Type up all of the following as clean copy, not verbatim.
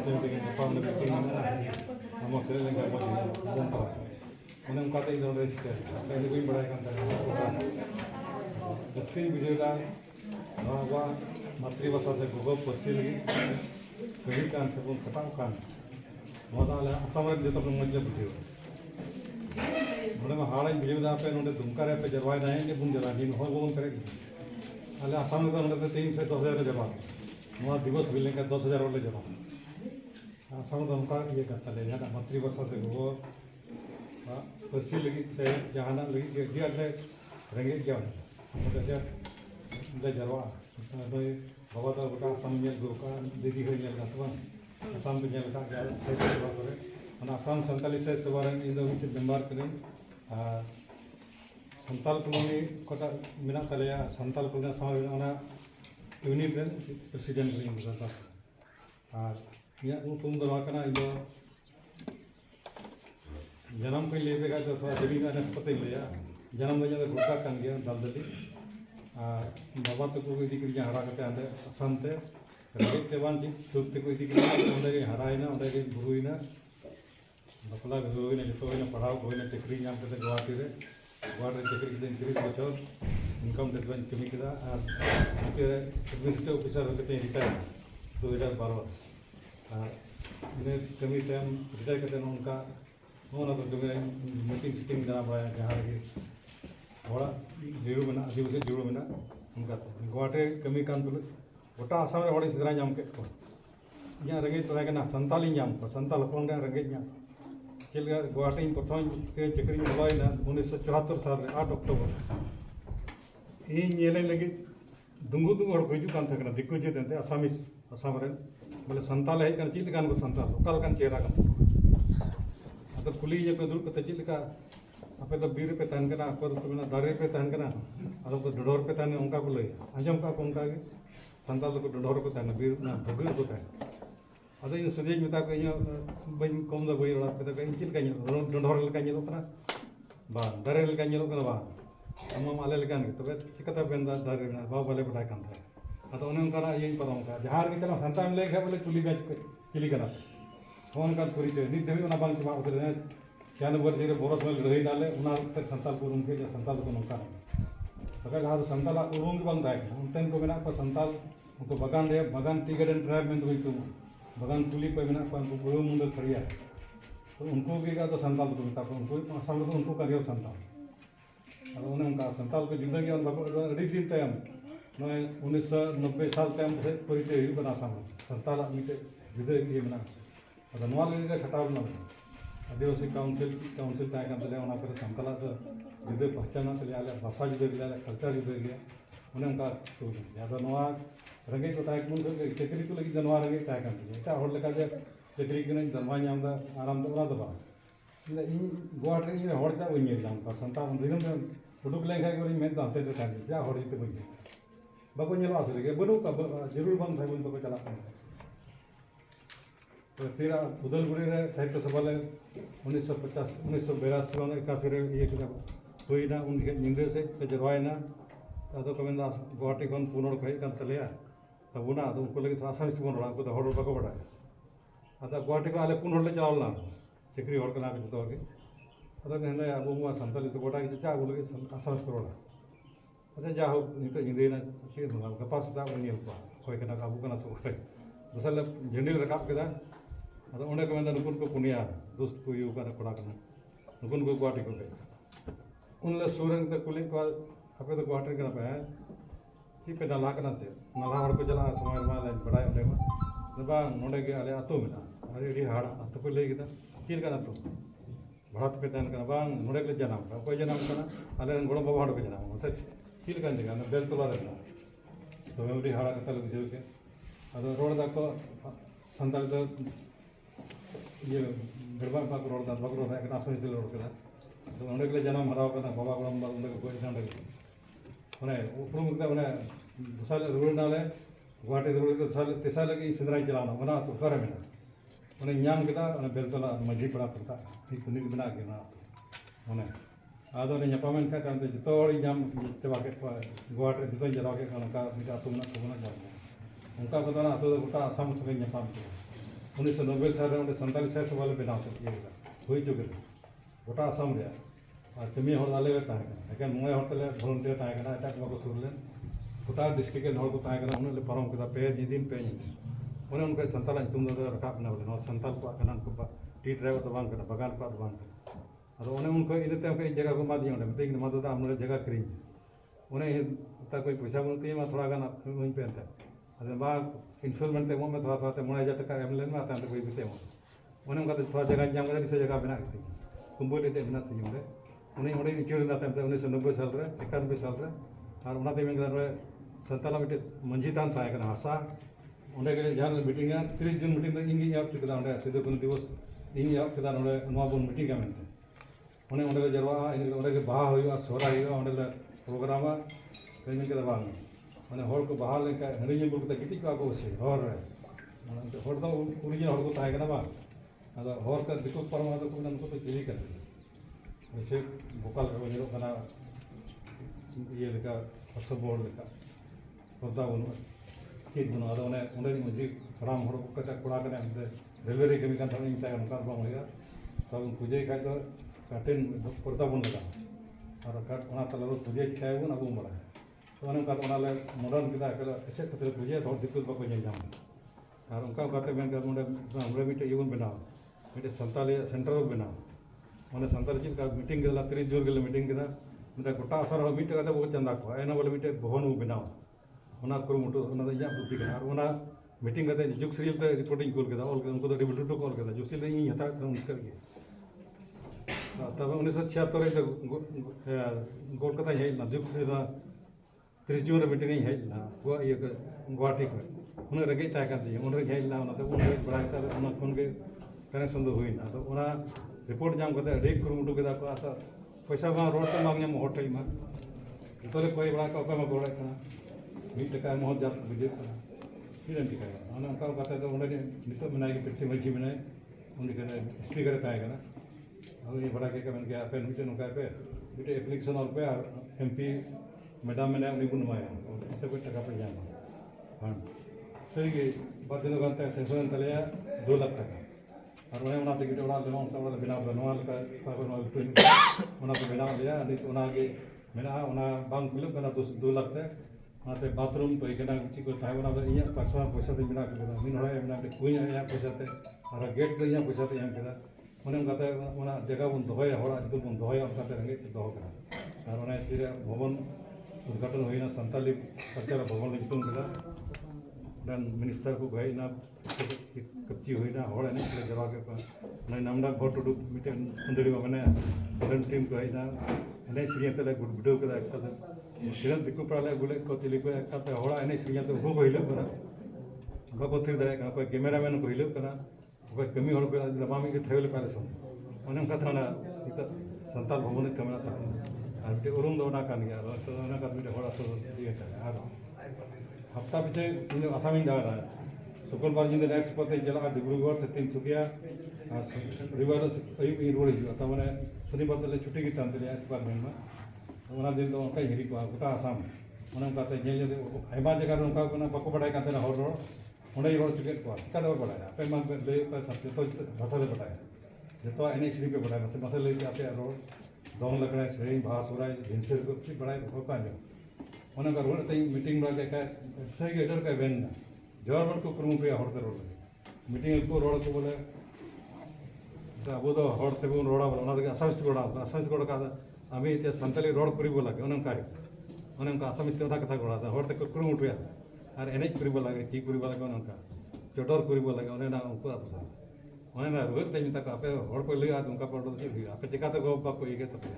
ᱥᱮ ᱜᱟᱯᱟ ᱢᱟᱱᱮ ᱢᱤᱴᱤᱝ ᱢᱮᱱᱟᱜᱼᱟ ᱟᱢᱟᱜ ᱥᱮᱨᱮᱧ ᱞᱮᱱᱠᱷᱟᱱ ᱢᱚᱡᱽ ᱵᱚᱱ ᱯᱟᱲᱦᱟᱜ ᱚᱱᱮ ᱚᱱᱠᱟᱛᱮ ᱤᱧ ᱫᱚ ᱱᱚᱰᱮ ᱪᱤᱠᱟᱹᱭᱟ ᱤᱧ ᱫᱚ ᱵᱟᱹᱧ ᱵᱟᱲᱟᱭ ᱠᱟᱱ ᱛᱟᱦᱮᱸᱱᱟ ᱨᱟᱹᱥᱠᱟᱹᱧ ᱵᱩᱡᱷᱟᱹᱣᱫᱟ ᱱᱚᱣᱟ ᱟᱵᱚᱣᱟᱜ ᱢᱟᱛᱨᱤᱵᱷᱟষᱟ ᱥᱮ ᱜᱚᱜᱚ ᱯᱟᱹᱨᱥᱤ ᱞᱟᱹᱜᱤᱫ ᱠᱟᱹᱢᱤ ᱠᱟᱱ ᱥᱮᱵᱚᱱ ᱠᱷᱟᱴᱟᱜ ᱠᱟᱱ ᱱᱚᱣᱟ ᱫᱚ ᱟᱞᱮ ᱟᱥᱟᱢ ᱨᱮᱱ ᱡᱚᱛᱚ ᱠᱷᱚᱱ ᱢᱚᱡᱽ ᱞᱮ ᱵᱩᱡᱷᱟᱹᱣᱟ ᱱᱚᱰᱮ ᱢᱟ ᱦᱟᱲᱟᱧ ᱵᱩᱡᱷᱟᱹᱣᱫᱟ ᱟᱯᱮ ᱱᱚᱰᱮ ᱫᱩᱢᱠᱟ ᱨᱮ ᱯᱮ ᱡᱟᱨᱣᱟᱭᱮᱱᱟ ᱦᱮᱸ ᱵᱚᱱ ᱡᱟᱨᱣᱟ ᱱᱤᱱ ᱦᱚᱲ ᱵᱟᱵᱚᱱ ᱯᱮᱨᱮᱡ ᱟᱞᱮ आसाम में तो 3 से 10,000 रे जमा नवा दिवस भी लेकर 10,000 वाले जमा आसाम तो उनका ये करता है जहाँ मातृभाषा से वो पर्सी लगी से जहाँ लगी कि अगले रेंगे क्या होने ले जरवा तो बाबा तो बता आसाम में गुरु का दीदी हो जाए का सब आसाम में जाए का क्या से सेवा करे और आसाम संताली से सेवा रंग इन दोनों के मेंबर करें संताल कॉलोनी कोटा मिना तलेया संताल कॉलोनी समाज में यूनिट रे प्रेसिडेंट रे इंदता और या तुम दरवा कना इदो जन्म पे लेबे का तो थोड़ा देवी का पते लिया जन्म में जब भूखा कान गया दलदली और बाबा तो को इदी करी हरा कते आंदे असम ते रेगे तेवान जी तुक ते को इदी करी ओंडे के हराइना ओंडे के गुरुइना बकला गुरुइना जतो होइना पढ़ाओ होइना चक्री नाम कते गुवाहाटी रे गुवाहाटी चक्री के दिन 30 बछर इनकम टैक्स में कमी किया और एडमिनिस्ट्रेटिव ऑफिसर होते रिटायर 2012 और इन्हें कमी टाइम रिटायर करते हैं उनका होना तो जो मीटिंग फिटिंग जाना पड़ा जहाँ लगे थोड़ा जीरो में आदिवासी जीरो में उनका गुवाहाटी कमी कान बोले गोटा आसाम रे हड़े सिदरा नाम के यहाँ रेंगे तो संताली नाम को संताल हपन रेंगे चल गुवाहाटी प्रथम चक्री बोलना 1974 साल 8 अक्टूबर इन लगे दुंगु दुंगु हड़ हजू कान था दिक्कु जेते आसामीस आसाम रे बोले संताल हेज कान चीज कान को संताल ओकाल कान चेहरा कान अद कुली जे पे दुड़ कते चीज का आपे तो बीर पे तहन कना को तो मेना दारे पे तहन कना अद को डडोर पे तहन उनका को लय आजम का उनका के संताल को डडोर को तहन बीर ना भगल को तहन अद इन सुदेज मिता को इन बन कम द बई ओड़ा पे तो इन चीज का डडोर लका नेलो कना बा दारे लका नेलो कना बा हम आले लेकान तबे चिकता बेंदा दारे ना बा बाले बटाय कान था अतो उन उनका ये परम का जहार के चला संतान ले के बोले कुली बेच चिली कना फोन का परिचय नित देवी ना बांग चबा उधर 96 वर्ष रे बोरस में रही डाले उना तक संताल को उनके लिए संताल को नौका बगल हां संताल उरुंग बंद है उनतन को बिना पर संताल उनको बगान दे बगान टी गार्डन ट्राइब में तो बगान कुली पे बिना पर उनको बुरो मुंडल खड़िया तो उनको भी का तो संताल को मिता उनको आसाम तो उनको का गयो संताल और उन्हें उनका संताल को जिंदगी और अड़ी दिन टाइम 1990 साल टाइम से परिचय हुई बना आसाम संताल मिटे जुदे ये बना अद नवा ले खटाव ना आदिवासी काउंसिल तय कान तले ओना पर संताल तो जुदे पहचान तले आले भाषा जुदे गया कल्चर जुदे गया उन्हें उनका तो याद नवा रंगे को तय कुन चक्री को लगी नवा रंगे तय कान तले एटा हर लेका जे चक्री के जन्मा नामदा आराम तो बा इन गुवाहाटी इन हड़ जा बनी नाम पर संताल दिनम उडुक लेखा को मैं दाते दे था जा हड़ते बनी बाको नेलो आसले के बनु का जरूर बंद था बन चला तो तेरा उदलगुड़ी रे साहित्य सभा ले 1950 1982 में 81 रे ये होइना उन निंदे से जरवायना तो कमेंदा गुवाहाटी खन पुनर को हेज तलेया तब उना तो उनको लगे आसामी से बन रहा को हड़ बाको बड़ा अदा गुवाहाटी को आले पुनर ले चलावना चक्री हड़ कना के तो के अदा ने अब मा संताली तो गोटा के जा बोले आसाम से रोड़ा अच्छा जा हो नित इंदेना चे ना गपा सदा बनियल को कोई कना काबू कना सो दसल झंडिल रकाब केदा अदा ओंडे को नुकुन को पुनिया दोस्त को यू कना कोड़ा कना नुकुन को गुवाहाटी को गए उनले सूरन ते कुली को आपे तो गुवाहाटी कना पे की पे नाला कना से नाला हड़ को चला समय मा लाइन बड़ाय ओंडे मा बा नोंडे के आले आतो मेना अरे डी हाड़ आतो को ले गिदा किल कना तो भारत पे तन कना बांग नोंडे के जनाम का कोई जनाम कना आले गणो बाबा हड़ को जनाम होते किल कान जगह ना बेल तोला रहना तो मैं उड़ी हाड़ा कतल बुझे के अदो रोड दा को संताल तो ये गड़बा पाक रोड दा बक रोड दा एकना आसामी से रोड करा तो उंडे के जन्म हराव कना बाबा गड़म बा उंडे को जान रे माने उपरुम का माने भुसाल रोड नाले गुवाहाटी रोड तो साल तेसा लगी सिंदराई चलाना बना तो करे में माने न्याम केदा बेल तोला मजी पड़ा पड़ता ठीक निक बना के ना माने आदो ने ᱧᱟᱯᱟᱢᱮᱱ ᱠᱷᱟᱱ ᱛᱟᱭᱚᱢ ᱛᱮ ᱡᱚᱛᱚ ᱦᱚᱲᱤᱧ ᱧᱟᱢ ᱪᱟᱵᱟ ᱠᱮᱫ ᱠᱚᱣᱟ ᱜᱩᱣᱟहाᱴᱤ ᱨᱮ ᱡᱚᱛᱚᱧ ᱡᱟᱨᱣᱟ ᱠᱮᱫ ᱠᱚᱣᱟ ᱚᱱᱠᱟ ᱢᱤᱫᱴᱟᱝ ᱟᱹᱛᱩ ᱢᱮᱱᱟᱜ ᱛᱟᱵᱚᱱᱟ ᱡᱟᱨᱣᱟ ᱚᱱᱠᱟ ᱠᱚᱫᱚ ᱚᱱᱟ ᱟᱹᱛᱩ ᱫᱚ ᱜᱚᱴᱟ ᱟᱥᱟᱢ ᱥᱚᱸᱜᱮ ᱧᱟᱯᱟᱢ ᱠᱮᱫᱟ 1990 साल में संताली सह सभा बनाव हुई चुके गोटा आसाम और कमी आले एकान मोए हले भलंटियर एट को सुर लें गोटा डिस्ट्रिक्ट को उन्हें पारम के पे दिन पे उन्हें उनका संताल रकाब बोले संताल को टी ड्राइवर तो बागान को अब उन्हें उनको इनते जगह को मादी मत मा दादा हम जगह क्रीम उन्हें कोई पैसा बनती है थोड़ा गान पे अरे बा इंस्टॉलमेंट ते में थोड़ा थोड़ा 9,000 टका एम लेन में कोई भी उन्हें थोड़ा जगह जाम से जगह बना कुंबो डेटे बना थी उन्हें उन्हें इचुड़ना 1990 साल 91 साल और संताल मिट्टे मंझी तान हासा उन्हें जहाँ मीटिंग 30 जून मीटिंग इन चुका सिदो कानू दिवस इन बन मीटिंग उन्हें उन्हें जरवा बाहा हुआ सोहराय हुआ प्रोग्राम कहीं बांग मैंने हर को बाहा लेका हंडी जंबुल को गिटी को बसे हर तो ओरिजिनल हर को बांग अब हर का दिक्कत पारम को उनको तो चिली कर वैसे भोकाल को जरूरत ये लेका सब बोर्ड लेका पर्दा बनु चीज बनु अब उन्हें मजी हराम हर को कड़ा रेलवे रे कमी उनका बांग हुआ तब पूजे खा तो काटेन पर्दा बन लगा और तला पूजे चिकाबन अब बड़ा तो मॉडर्न के एसे पूजे हर दिक्कत बाको और उनका मिट्टे ये बनाव मिट्टे संताली सेंटर बनाव मैंने संताली चलका मीटिंग 30 जून के मीटिंग मतलब गोटा आसार मिट्टे वो चंदा को एना बोले मिट्टे भवन वो बनाव कुरुमुटु बुद्धि और मीटिंग जुग सीरियल रिपोर्टिंग कूल उनको डिब्यूटी को कॉल जुग सीरियल इन हता उनका तब 1976 कोलकाता हेजना जुग सीरियल 30 जून मीटिंग हेजना गुवाहाटी को उन्हें रेगे उन हेजना बड़ा कनेक्शन होना तो रिपोर्ट जाम करते कुरुमुटु के पैसा रोड तो बांग हर टाइम जो कोई बड़ा को गोड़े मिट टका महत जात बुझे तीन टिका उनका नित मेना पृथ्वी मझी मेना उनके स्पीकर अब ये बड़ा के पे मिट्टे नौका पे मिट्टे एप्लीकेशन ऑल पे और MP मैडम मैंने उन्हीं को नुमाया इतना कोई टका पे जाना हाँ सही कि बात दिन करते हैं सेंसन तले 2 लाख टका और उन्हें उन्हें गिटे उड़ा लेना उनका उड़ा बिना बनवाल का उन्हें को बिना लिया नहीं तो उन्हें के मेना उन्हें बांग मिले बना 2 लाख तक उन्हें बाथरूम तो एक ना कुछ को था उन्हें ये पर्सनल पैसा तो बिना के मिन हड़ा बिना के कोई यहाँ पैसा ते और गेट तो यहाँ पैसा तो यहाँ के उन्हें जगह बन दोहया हड़ा जो बन दोहया उनका रेंगे दोह और उन्हें तीरे भवन उद्घाटन होना संताली कल्चर भवन जुतुम के मिनिस्टर को गईना कच्ची होना हड़ एने जवा के नामडा भोट टुडू मिट्टे कुंदड़ी मैंने बदन टीम को होना एने सीरियते गुडो के तीन दिक्कु पड़ा गुले को तिली को हड़ा एने सीरियते वो हिलूब बाको थी दाड़ा कोई कैमरामैन को हिलूब कमी हड़ को लबामी के थेवले पाले सन उन्हें नित संताल भवन कमना और मिट्टे उरुम दो गया मिट्टे हड़ और हफ्ता पीछे इन आसाम दाड़ा शुक्रवार जिंद नेक्स्ट पते चला डिब्रूगढ़ से तिनसुकिया और रविवार अयुब रुआड़ हजूँ तब मैंने शनिवार तले छुट्टी की डिपार्टमेंट में दिन तो उनका हिरी को गोटा आसाम आयमा जगह उनका बाको बड़ा हर रोड उन्हें रोड चुके चिका बड़ा पे मान पे लय जो भाषा ले बड़ा जो एने सेरी पे बड़ा मसे लैते आप रोड दौन लगड़ा सेरी बाहा सोराय झिनसेर को बड़ा होका उन्हें रोड मीटिंग बड़ा के सही एडर का वेन जवार को कुरुमुटु हड़ते रोड मीटिंग को रोड को बोले अब हड़ते बन रोड़ा बोले आसामिस रोड़ा का आमी सानी रोड करीब लगे उनका आसामिस कथा रोड़ा हड़ते कुरुमुटु और एने करीब लगे की करीब लगे उनका चटर करीब लगे उनको आसा उन्हें रुआते मत आपे हड़ को लैया उनका पे चीज आपे चिकाते बाको ये तपे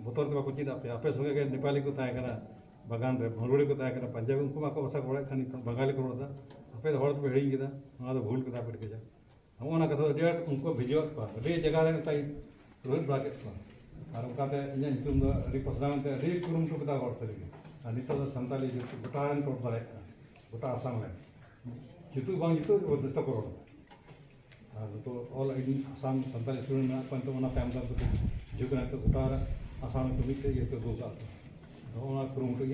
बतर तो बाको चीज आपे संगे नेपाली को बागान रे भंगड़ी को पंजाबी उनको बाको भाषा को बंगाली को रोड़ा आपे हड़ तो हिड़ी भूल के पे जा हम कथा डेट उनको भिजवा जगह रोहित बड़ा के और उनकाते इन पसनाते कुरुमुटु के हड़ सरी और नित सानी गोटा दाड़ा गोटा आसाम जुतु बांग जुतु जो को रोड़ा और तो ऑल आसाम सानी स्टूडेंट में तायम हिजूँ तो गोटा आसाम को मिट्टे ये को कुरुमुटु